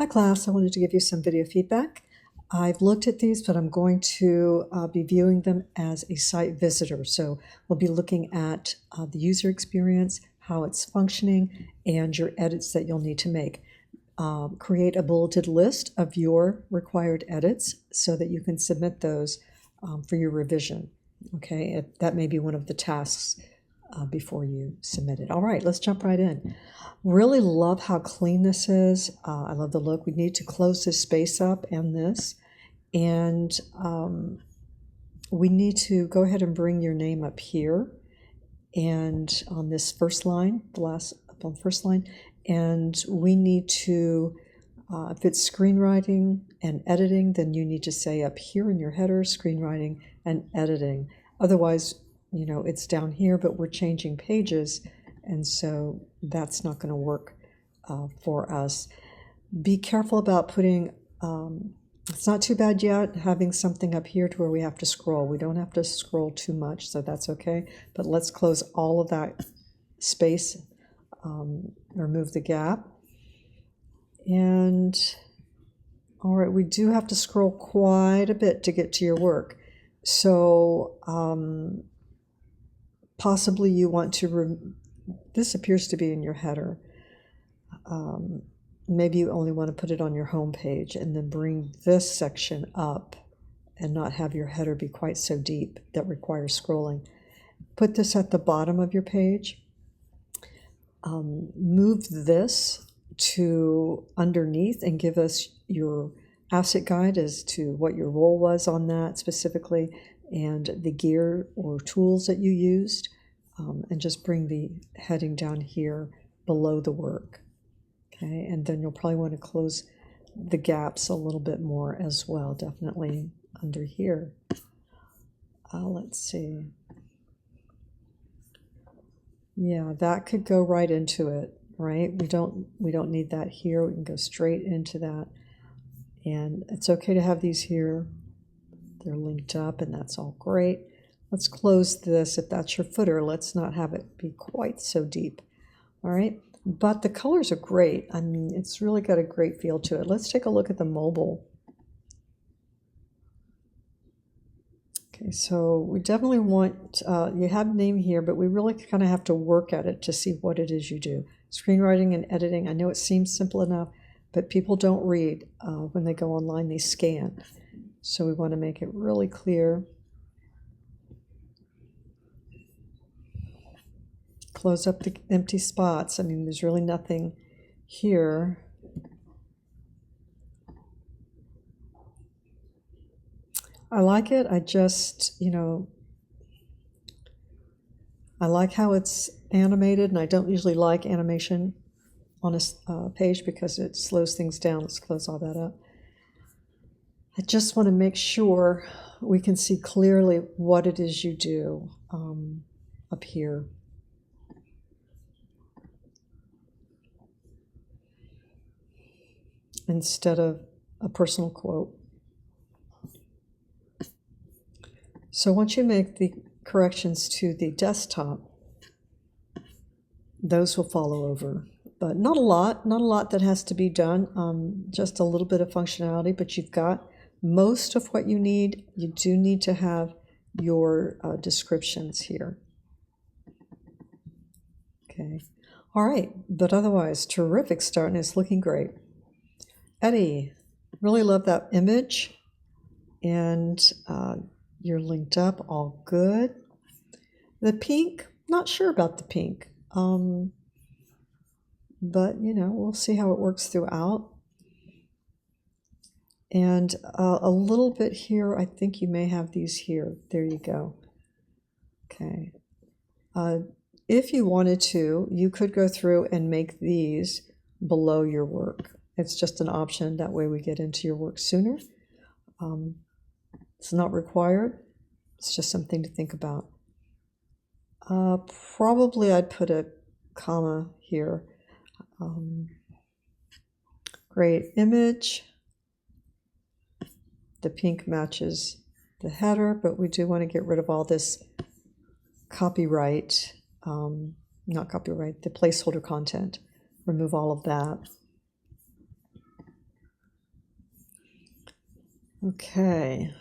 Hi class, I wanted to give you some video feedback. I've looked at these, but I'm going to be viewing them as a site visitor. So we'll be looking at the user experience, how it's functioning, and your edits that you'll need to make. Create a bulleted list of your required edits so that you can submit those for your revision. Okay, that may be one of the tasks before you submit it. All right, let's jump right in. Really love how clean this is. I love the look. We need to close this space up and this. And we need to go ahead and bring your name up here and on this first line, the last up on the first line. And we need to, if it's screenwriting and editing, then you need to say up here in your header, screenwriting and editing. Otherwise, you know, it's down here, but we're changing pages. And so that's not going to work for us. Be careful about putting, it's not too bad yet, having something up here to where we have to scroll. We don't have to scroll too much, so that's okay. But let's close all of that space, remove the gap. And all right, we do have to scroll quite a bit to get to your work. So possibly you want to, this appears to be in your header. Maybe you only want to put it on your home page and then bring this section up and not have your header be quite so deep that requires scrolling. Put this at the bottom of your page. Move this to underneath and give us your asset guide as to what your role was on that specifically and the gear or tools that you used, and just bring the heading down here below the work. Okay, and then you'll probably want to close the gaps a little bit more as well, definitely under here. Let's see. Yeah, that could go right into it, right? We don't need that here. We can go straight into that. And it's okay to have these here. They're linked up and that's all great. Let's close this. If that's your footer, let's not have it be quite so deep. All right. But the colors are great. I mean, it's really got a great feel to it. Let's take a look at the mobile. Okay, so we definitely want, you have name here, but we really kind of have to work at it to see what it is you do. Screenwriting and editing, I know it seems simple enough, but people don't read when they go online, they scan. So we want to make it really clear. Close up the empty spots. I mean, there's really nothing here. I like it. I just, you know, I like how it's animated, and I don't usually like animation on a page because it slows things down. Let's close all that up. I just want to make sure we can see clearly what it is you do up here. Instead of a personal quote. So once you make the corrections to the desktop, those will follow over. But not a lot that has to be done, just a little bit of functionality, but you've got most of what you need. You do need to have your descriptions here. Okay, all right, but otherwise, terrific start, and it's looking great. Eddie, really love that image, and you're linked up, all good. The pink, not sure about the pink, but you know, we'll see how it works throughout. And a little bit here, I think you may have these here. There you go. Okay. If you wanted to, you could go through and make these below your work. It's just an option. That way we get into your work sooner. It's not required. It's just something to think about. Probably I'd put a comma here. Great image. The pink matches the header, but we do want to get rid of all this copyright, not copyright, the placeholder content. Remove all of that. Okay.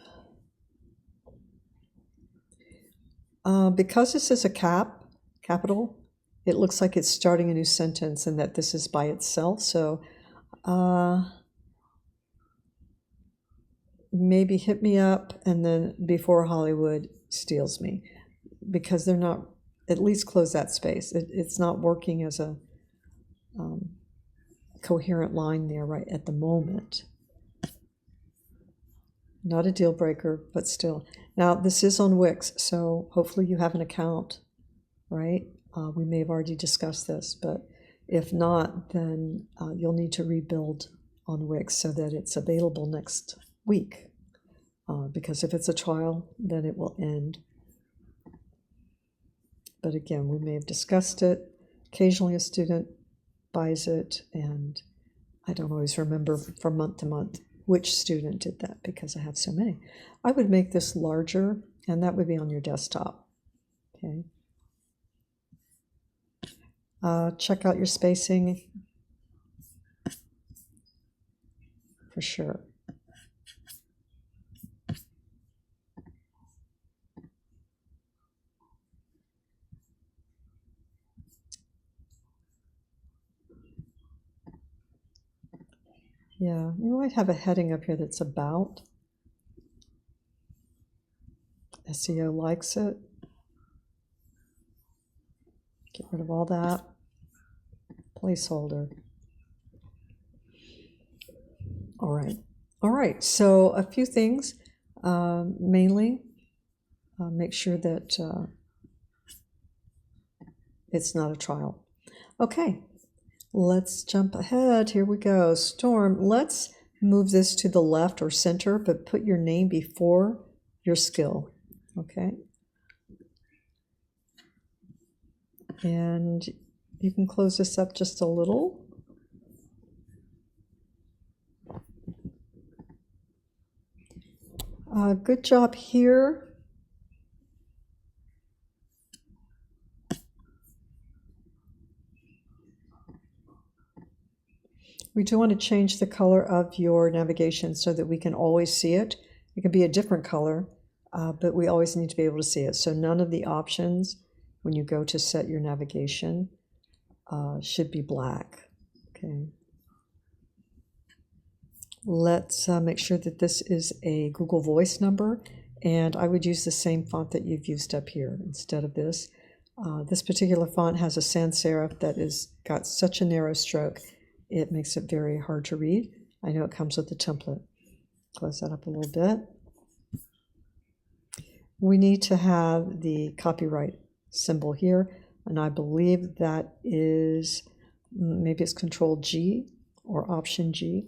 Because this is a capital, it looks like it's starting a new sentence and that this is by itself. So maybe hit me up and then before Hollywood steals me, because they're not, at least close that space. It's not working as a coherent line there right at the moment. Not a deal breaker, but still. Now, this is on Wix, so hopefully you have an account, right? We may have already discussed this, but if not, then you'll need to rebuild on Wix so that it's available next week. Because if it's a trial, then it will end. But again, we may have discussed it. Occasionally a student buys it, and I don't always remember from month to month which student did that because I have so many. I would make this larger, and that would be on your desktop. Okay. Check out your spacing for sure. Yeah, you might have a heading up here that's about. SEO likes it. Get rid of all that. Placeholder. All right. All right. So a few things. Mainly, make sure that it's not a trial. Okay. Let's jump ahead. Here we go. Storm, let's move this to the left or center, but put your name before your skill. Okay. And you can close this up just a little. Good job here. We do want to change the color of your navigation so that we can always see it. It can be a different color, but we always need to be able to see it. So none of the options when you go to set your navigation should be black. Okay. Let's make sure that this is a Google Voice number, and I would use the same font that you've used up here instead of this. This particular font has a sans serif that is got such a narrow stroke, it makes it very hard to read. I know it comes with the template. Close that up a little bit. We need to have the copyright symbol here, and I believe that is, maybe it's Control G or Option G.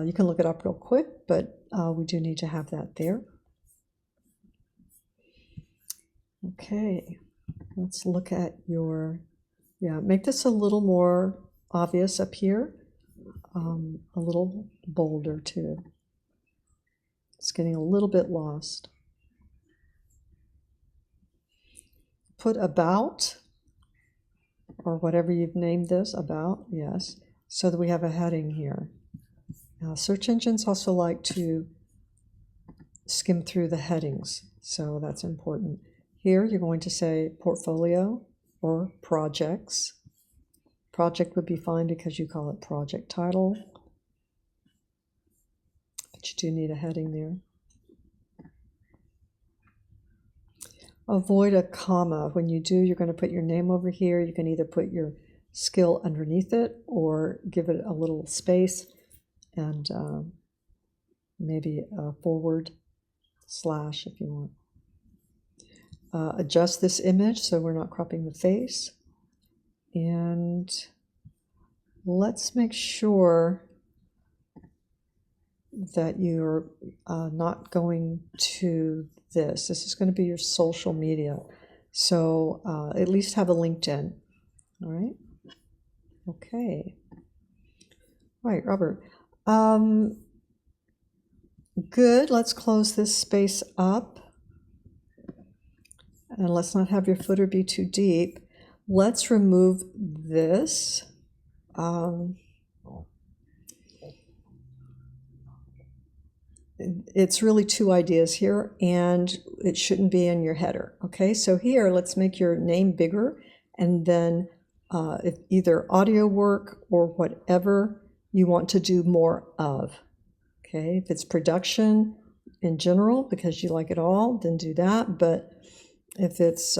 You can look it up real quick, but we do need to have that there. Okay, let's look at your, make this a little more obvious up here, a little bolder too. It's getting a little bit lost. Put about, or whatever you've named this, about, yes, so that we have a heading here. Now, search engines also like to skim through the headings, so that's important. Here you're going to say portfolio or projects. Project would be fine because you call it project title, but you do need a heading there. Avoid a comma. When you do, you're going to put your name over here. You can either put your skill underneath it or give it a little space and maybe a forward slash if you want. Adjust this image so we're not cropping the face. And let's make sure that you're not going to this. This is going to be your social media. So at least have a LinkedIn. All right. Okay. All right, Robert. Good. Let's close this space up. And let's not have your footer be too deep. Let's remove this. it's really two ideas here, and it shouldn't be in your header. Okay, so here, let's make your name bigger, and then if either audio work or whatever you want to do more of. Okay, if it's production in general, because you like it all, then do that. But if it's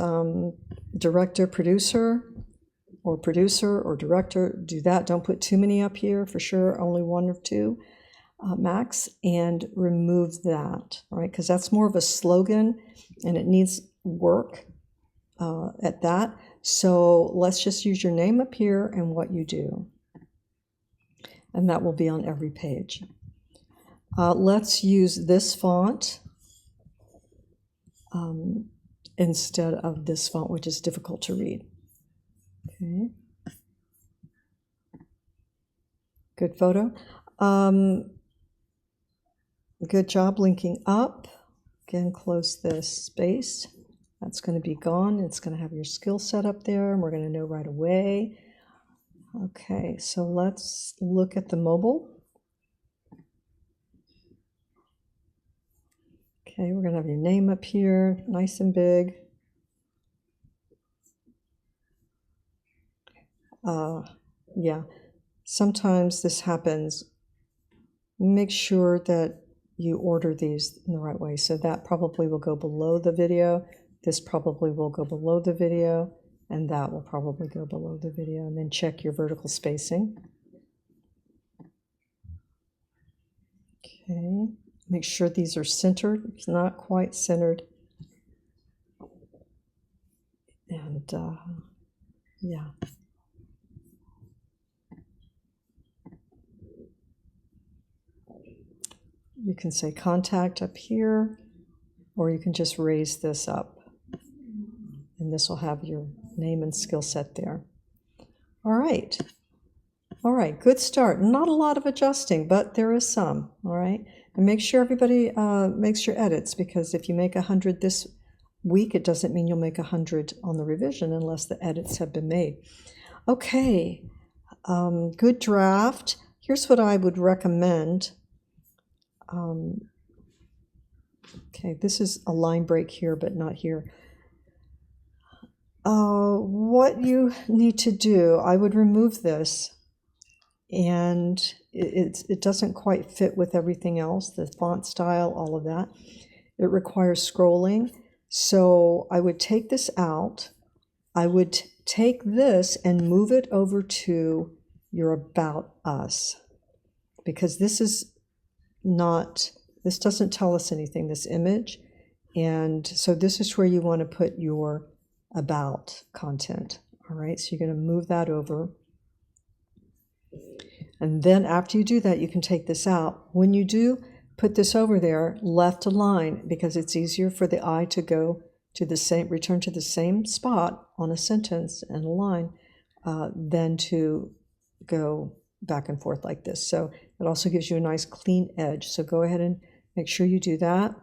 director, producer, or director, do that. Don't put too many up here, for sure, only one or two. Max, and remove that, right? Because that's more of a slogan and it needs work at that. So let's just use your name up here and what you do. And that will be on every page. Let's use this font instead of this font, which is difficult to read. Okay. Good photo. Good job linking up. Again, close this space. That's going to be gone. It's going to have your skill set up there, and we're going to know right away. Okay, so let's look at the mobile. Okay, we're going to have your name up here, nice and big. Yeah, sometimes this happens. Make sure that you order these in the right way. So that probably will go below the video. This probably will go below the video, and that will probably go below the video. And then check your vertical spacing. Okay, make sure these are centered. It's not quite centered. And yeah. You can say contact up here, or you can just raise this up. And this will have your name and skill set there. All right. All right, good start. Not a lot of adjusting, but there is some, all right? And make sure everybody makes your edits, because if you make 100 this week, it doesn't mean you'll make 100 on the revision unless the edits have been made. Okay, good draft. Here's what I would recommend. Okay, this is a line break here, but not here. What you need to do, I would remove this, and it doesn't quite fit with everything else, the font style, all of that. It requires scrolling. So I would take this out. I would take this and move it over to your About Us, because this is not, this doesn't tell us anything, this image. And so this is where you want to put your about content. All right, so you're going to move that over. And then after you do that, you can take this out. When you do put this over there, left align, because it's easier for the eye to go to the same, return to the same spot on a sentence and a line than to go back and forth like this. So it also gives you a nice clean edge. So go ahead and make sure you do that.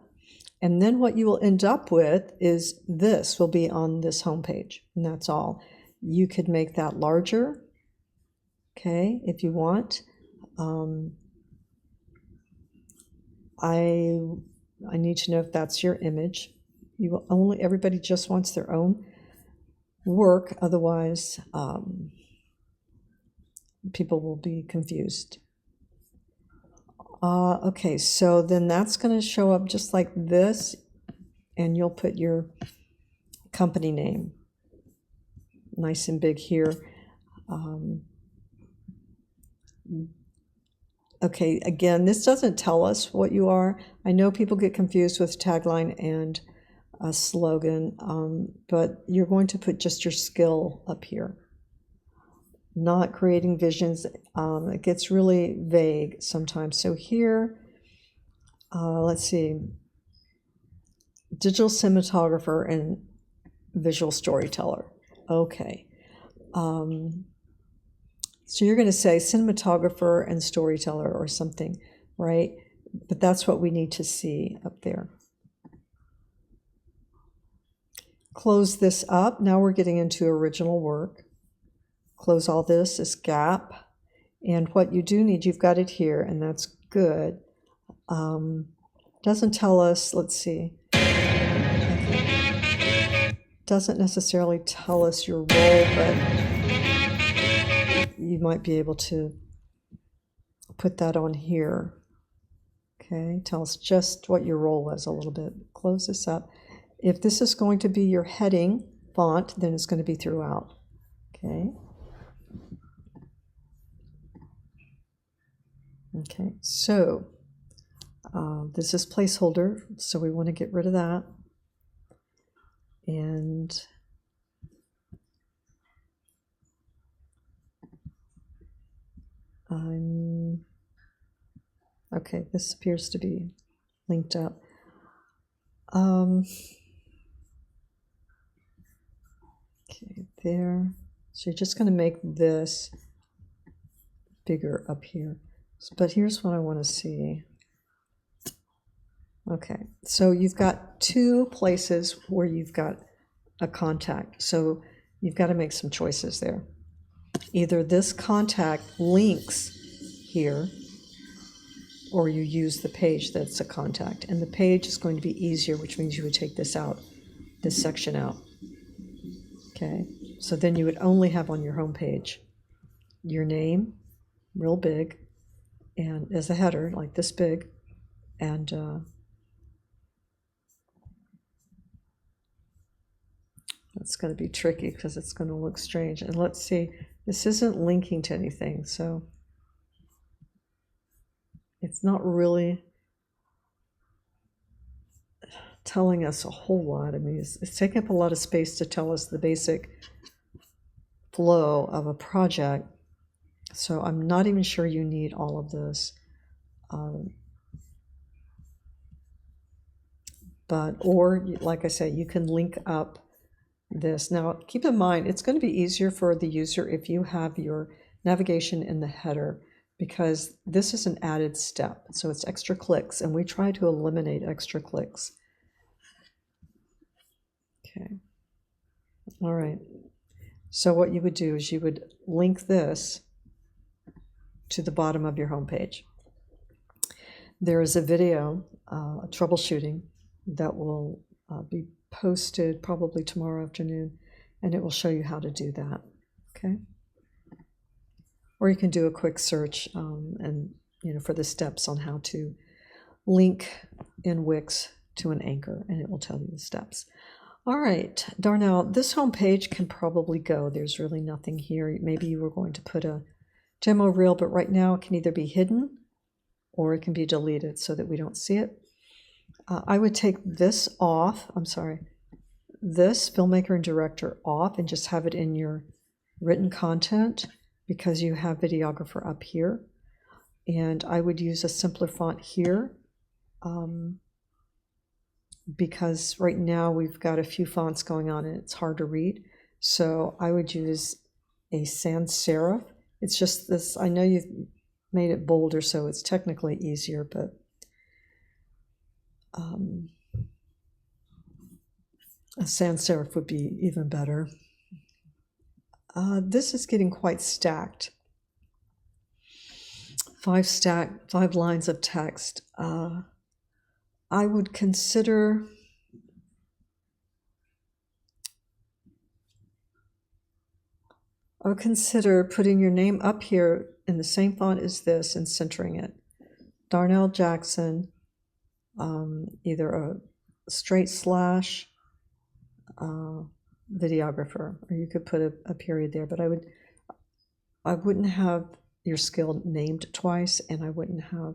And then what you will end up with is this will be on this home page, and that's all. You could make that larger, okay, if you want. I need to know if that's your image. You will only, everybody just wants their own work, otherwise people will be confused. Okay, so then that's going to show up just like this, and you'll put your company name nice and big here. Okay, again, this doesn't tell us what you are. I know people get confused with tagline and a slogan, but you're going to put just your skill up here. Not creating visions. It gets really vague sometimes. So here, let's see, digital cinematographer and visual storyteller. Okay. So you're going to say cinematographer and storyteller or something, right? But that's what we need to see up there. Close this up. Now we're getting into original work. Close all this, gap. And what you do need, you've got it here, and that's good. Doesn't tell us, let's see. Okay. Doesn't necessarily tell us your role, but you might be able to put that on here. Okay, tell us just what your role was a little bit. Close this up. If this is going to be your heading font, then it's going to be throughout. Okay. Okay, so this is placeholder, so we want to get rid of that. And okay, this appears to be linked up. Okay, there. So you're just going to make this bigger up here. But here's what I want to see. Okay, so you've got two places where you've got a contact. So you've got to make some choices there. Either this contact links here, or you use the page that's a contact. And the page is going to be easier, which means you would take this out, this section out. Okay, so then you would only have on your home page your name, real big, and as a header, like this big, and that's going to be tricky because it's going to look strange. And let's see, this isn't linking to anything, so it's not really telling us a whole lot. I mean, it's taking up a lot of space to tell us the basic flow of a project. So I'm not even sure you need all of this. Or like I say, you can link up this. Now, keep in mind, it's going to be easier for the user if you have your navigation in the header, because this is an added step. So it's extra clicks, and we try to eliminate extra clicks. Okay. All right. So what you would do is you would link this to the bottom of your homepage. There is a video, troubleshooting, that will be posted probably tomorrow afternoon, and it will show you how to do that. Okay. Or you can do a quick search and for the steps on how to link in Wix to an anchor, and it will tell you the steps. All right, Darnell, this home page can probably go. There's really nothing here. Maybe you were going to put a demo reel, but right now it can either be hidden or it can be deleted so that we don't see it. I would take this off, this filmmaker and director off, and just have it in your written content because you have videographer up here. And I would use a simpler font here because right now we've got a few fonts going on and it's hard to read. So I would use a sans serif. It's just this, I know you've made it bolder, so it's technically easier, but a sans serif would be even better. This is getting quite stacked. 5 lines of text. I would consider putting your name up here in the same font as this and centering it. Darnell Jackson, either a straight slash videographer, or you could put a period there, but I wouldn't have your skill named twice, and I wouldn't have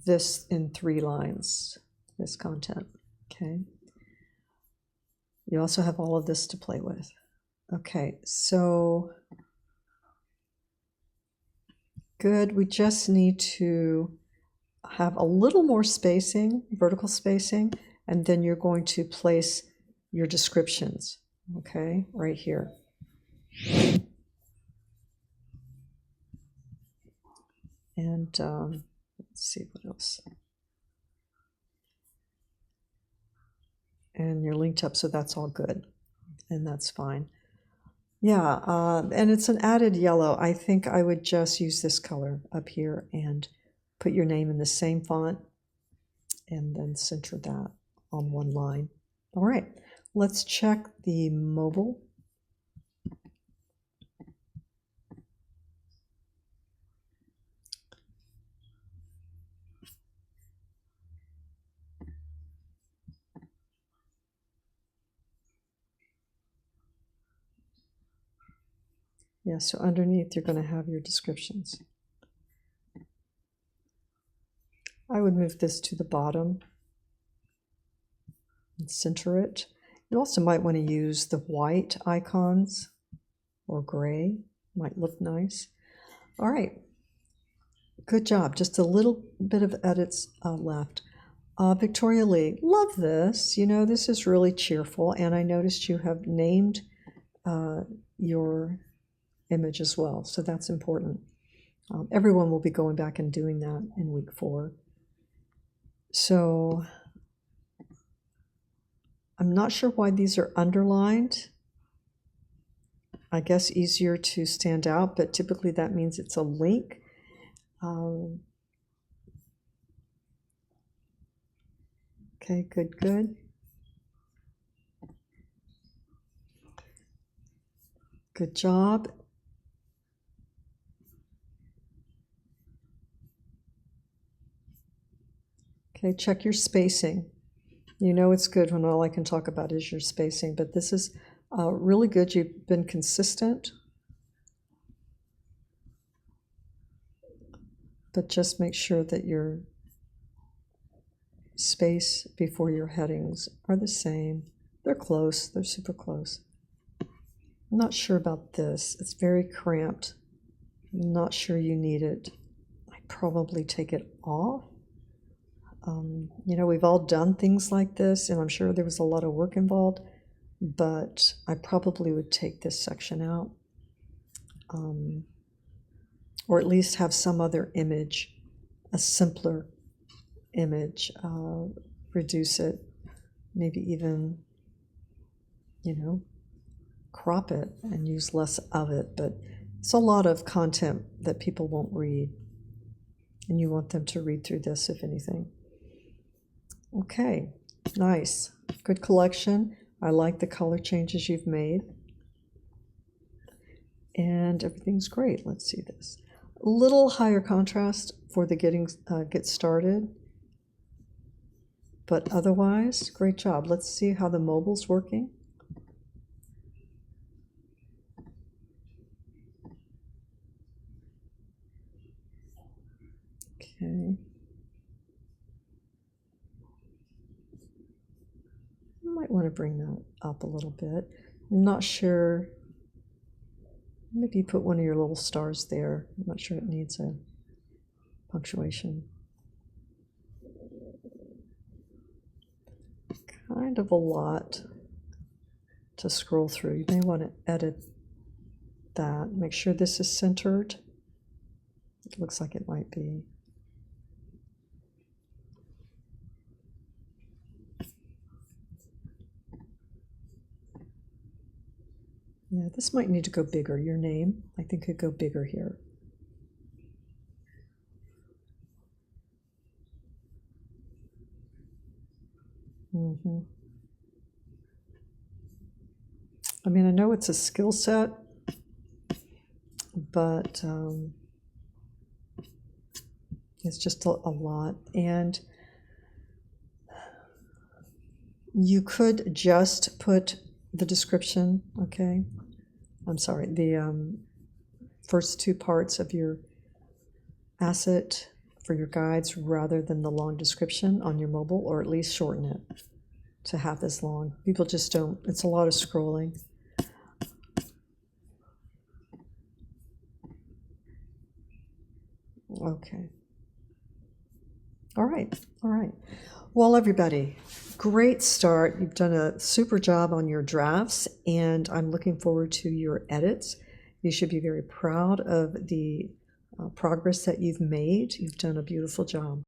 this in 3 lines, this content. Okay. You also have all of this to play with. Okay, so good. We just need to have a little more spacing, vertical spacing, and then you're going to place your descriptions, okay, right here. And let's see what else. And you're linked up, so that's all good, and that's fine. Yeah, and it's an added yellow. I think I would just use this color up here and put your name in the same font and then center that on one line. All right, let's check the mobile. Yeah, so underneath you're going to have your descriptions. I would move this to the bottom and center it. You also might want to use the white icons or gray, might look nice. All right, good job. Just a little bit of edits left. Victoria Lee, love this. You know, this is really cheerful, and I noticed you have named your image as well, so that's important. Everyone will be going back and doing that in week 4. So I'm not sure why these are underlined. I guess easier to stand out, but typically that means it's a link. Okay, good, good. Good job. Okay, check your spacing. You know it's good when all I can talk about is your spacing, but this is really good. You've been consistent. But just make sure that your space before your headings are the same. They're close. They're super close. I'm not sure about this. It's very cramped. I'm not sure you need it. I'd probably take it off. You know, we've all done things like this, and I'm sure there was a lot of work involved, but I probably would take this section out, or at least have some other image, a simpler image, reduce it, maybe even, you know, crop it and use less of it. But it's a lot of content that people won't read, and you want them to read through this, if anything. Okay, nice. Good collection. I like the color changes you've made. And everything's great. Let's see this. A little higher contrast for the get started. But otherwise, great job. Let's see how the mobile's working. Okay. Might want to bring that up a little bit. I'm not sure. Maybe put one of your little stars there. I'm not sure it needs a punctuation. Kind of a lot to scroll through. You may want to edit that. Make sure this is centered. It looks like it might be. Yeah, this might need to go bigger. Your name, I think, could go bigger here. I mean, I know it's a skill set, but it's just a lot. And you could just put the description, okay? I'm sorry, the first 2 parts of your asset for your guides rather than the long description on your mobile, or at least shorten it to have this long. People just don't, it's a lot of scrolling. Okay. All right, all right. Well, everybody, great start. You've done a super job on your drafts, and I'm looking forward to your edits. You should be very proud of the progress that you've made. You've done a beautiful job.